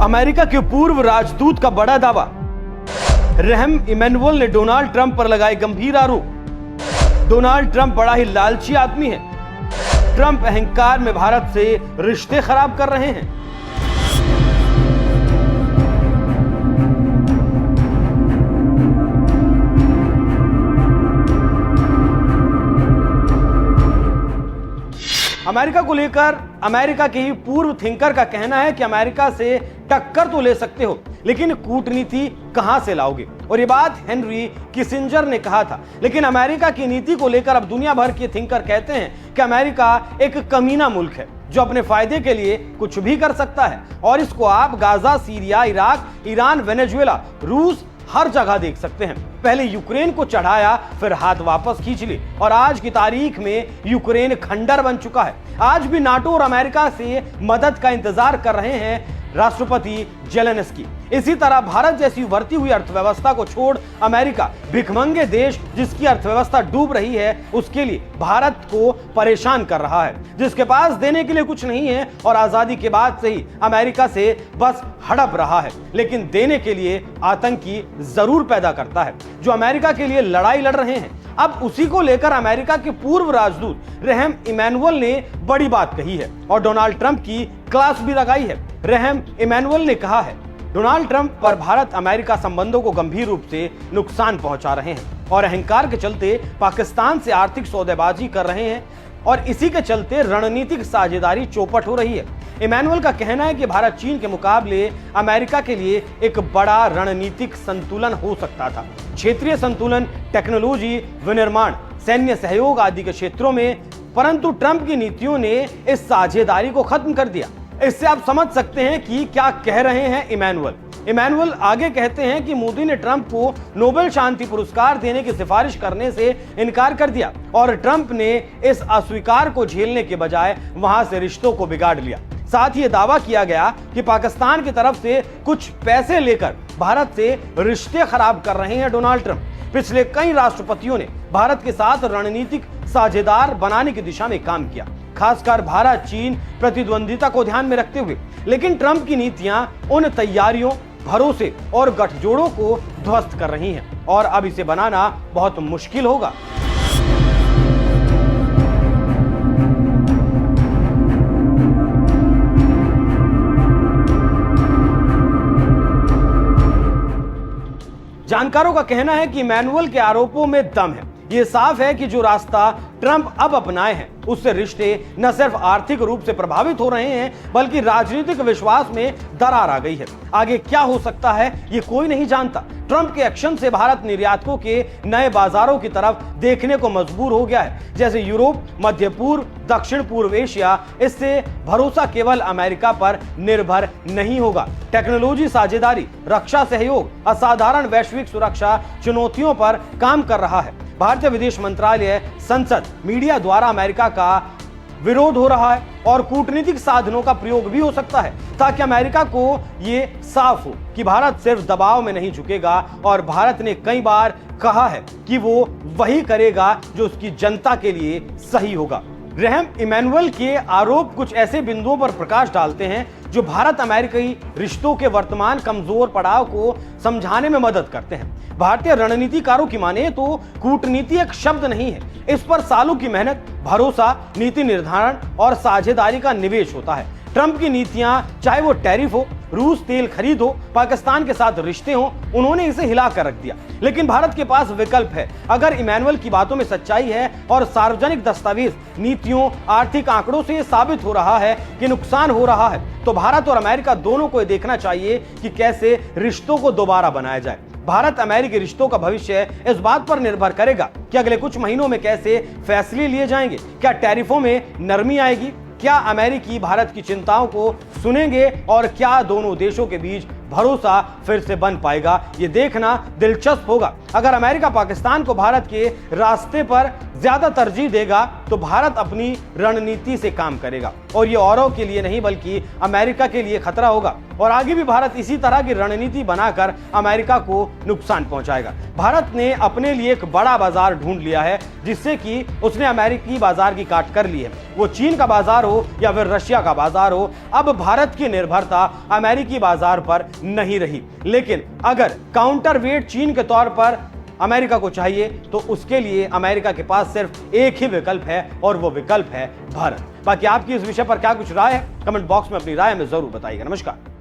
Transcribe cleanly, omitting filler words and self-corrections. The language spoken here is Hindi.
अमेरिका के पूर्व राजदूत का बड़ा दावा। रहम इमैनुअल ने डोनाल्ड ट्रंप पर लगाए गंभीर आरोप। डोनाल्ड ट्रंप बड़ा ही लालची आदमी है। ट्रंप अहंकार में भारत से रिश्ते खराब कर रहे हैं। अमेरिका को लेकर अमेरिका के ही पूर्व थिंकर का कहना है कि अमेरिका से टक्कर तो ले सकते हो, लेकिन कूटनीति कहां से लाओगे। और ये बात हेनरी किसिंजर ने कहा था। लेकिन अमेरिका की नीति को लेकर अब दुनिया भर के थिंकर कहते हैं कि अमेरिका एक कमीना मुल्क है जो अपने फायदे के लिए कुछ भी कर सकता है। और इसको आप Gaza, Syria, Iraq, Iran, Venezuela, रूस हर जगह देख सकते हैं। पहले यूक्रेन को चढ़ाया, फिर हाथ वापस खींच लिए, और आज की तारीख में यूक्रेन खंडर बन चुका है। आज भी नाटो और अमेरिका से मदद का इंतजार कर रहे हैं राष्ट्रपति जेलेंस्की। इसी तरह भारत जैसी उभरती हुई अर्थव्यवस्था को छोड़ अमेरिका, भिखमंगे देश जिसकी अर्थव्यवस्था डूब रही है, उसके लिए भारत को परेशान कर रहा है, जिसके पास देने के लिए कुछ नहीं है और आजादी के बाद से ही अमेरिका से बस हड़प रहा है, लेकिन देने के लिए आतंकी जरूर पैदा करता है जो अमेरिका के लिए लड़ाई लड़ रहे हैं। अब उसी को लेकर अमेरिका के पूर्व राजदूत रहम इमैनुअल ने बड़ी बात कही है और डोनाल्ड ट्रंप की क्लास भी लगाई है। रहम इमैनुअल ने कहा है, डोनाल्ड ट्रंप पर भारत अमेरिका संबंधों को गंभीर रूप से नुकसान पहुंचा रहे हैं और अहंकार के चलते पाकिस्तान से आर्थिक सौदेबाजी कर रहे हैं और इसी के चलते रणनीतिक साझेदारी चौपट हो रही है। इमैनुअल का कहना है कि भारत चीन के मुकाबले अमेरिका के लिए एक बड़ा रणनीतिक संतुलन हो सकता था। क्षेत्रीय संतुलन, टेक्नोलॉजी, विनिर्माण, सैन्य सहयोग आदि के क्षेत्रों में, परंतु ट्रंप की नीतियों ने इस साझेदारी को खत्म कर दिया। इससे आप समझ सकते हैं कि क्या कह रहे हैं इमैनुअल। इमैनुअल आगे कहते हैं कि मोदी ने ट्रंप को नोबेल शांति पुरस्कार देने की सिफारिश करने से इनकार कर दिया और ट्रंप ने इस अस्वीकार को झेलने के बजाय वहां से रिश्तों को बिगाड़ लिया। साथ ही यह दावा किया गया कि पाकिस्तान की तरफ से कुछ पैसे लेकर भारत से रिश्ते खराब कर रहे हैं डोनाल्ड ट्रंप। पिछले कई राष्ट्रपतियों ने भारत के साथ रणनीतिक साझेदार बनाने की दिशा में काम किया, खासकर भारत चीन प्रतिद्वंदिता को ध्यान में रखते हुए। लेकिन ट्रंप की नीतियां उन तैयारियों, भरोसे और गठजोड़ों को ध्वस्त कर रही हैं और अब इसे बनाना बहुत मुश्किल होगा। जानकारों का कहना है कि इमैनुअल के आरोपों में दम है। ये साफ है कि जो रास्ता ट्रंप अब अपनाए हैं उससे रिश्ते न सिर्फ आर्थिक रूप से प्रभावित हो रहे हैं बल्कि राजनीतिक विश्वास में दरार आ गई है। आगे क्या हो सकता है ये कोई नहीं जानता। ट्रंप के एक्शन से भारत निर्यातकों के नए बाजारों की तरफ देखने को मजबूर हो गया है, जैसे यूरोप, मध्य पूर्व, दक्षिण पूर्व एशिया। इससे भरोसा केवल अमेरिका पर निर्भर नहीं होगा। टेक्नोलॉजी साझेदारी, रक्षा सहयोग, असाधारण वैश्विक सुरक्षा चुनौतियों पर काम कर रहा है। भारतीय विदेश मंत्रालय, संसद, मीडिया द्वारा अमेरिका का विरोध हो रहा है और कूटनीतिक साधनों का प्रयोग भी हो सकता है ताकि अमेरिका को ये साफ हो कि भारत सिर्फ दबाव में नहीं झुकेगा और भारत ने कई बार कहा है कि वो वही करेगा जो उसकी जनता के लिए सही होगा। रहम इमैनुअल के आरोप कुछ ऐसे बिंदुओं पर प्रकाश डालते हैं जो भारत अमेरिकी रिश्तों के वर्तमान कमजोर पड़ाव को समझाने में मदद करते हैं। भारतीय रणनीतिकारों की माने तो कूटनीति एक शब्द नहीं है, इस पर सालों की मेहनत, भरोसा, नीति निर्धारण और साझेदारी का निवेश होता है। ट्रंप की नीतियां, चाहे वो टैरिफ हो, रूस तेल खरीद हो, पाकिस्तान के साथ रिश्ते हो, उन्होंने इसे हिला कर रख दिया। लेकिन भारत के पास विकल्प है। अगर इमैनुअल की बातों में सच्चाई है और सार्वजनिक दस्तावेज, नीतियों, आर्थिक आंकड़ों से साबित हो रहा है कि नुकसान हो रहा है, तो भारत और अमेरिका दोनों को देखना चाहिए कि कैसे रिश्तों को दोबारा बनाया जाए। भारत अमेरिकी रिश्तों का भविष्य इस बात पर निर्भर करेगा कि अगले कुछ महीनों में कैसे फैसले लिए जाएंगे। क्या टैरिफों में नरमी आएगी? क्या अमेरिकी भारत की चिंताओं को सुनेंगे और क्या दोनों देशों के बीच भरोसा फिर से बन पाएगा? ये देखना दिलचस्प होगा। अगर अमेरिका पाकिस्तान को भारत के रास्ते पर ज्यादा तरजीह देगा तो भारत अपनी रणनीति से काम करेगा और ये औरों के लिए नहीं बल्कि अमेरिका के लिए खतरा होगा और आगे भी भारत इसी तरह की रणनीति बनाकर अमेरिका को नुकसान पहुंचाएगा। भारत ने अपने लिए एक बड़ा बाजार ढूंढ लिया है जिससे कि उसने अमेरिकी बाजार की काट कर ली है, वो चीन का बाजार हो या फिर रशिया का बाजार हो। अब भारत की निर्भरता अमेरिकी बाजार पर नहीं रही, लेकिन अगर काउंटरवेट चीन के तौर पर अमेरिका को चाहिए तो उसके लिए अमेरिका के पास सिर्फ एक ही विकल्प है और वो विकल्प है भारत। बाकी आपकी इस विषय पर क्या कुछ राय है, कमेंट बॉक्स में अपनी राय हमें जरूर बताइएगा। नमस्कार।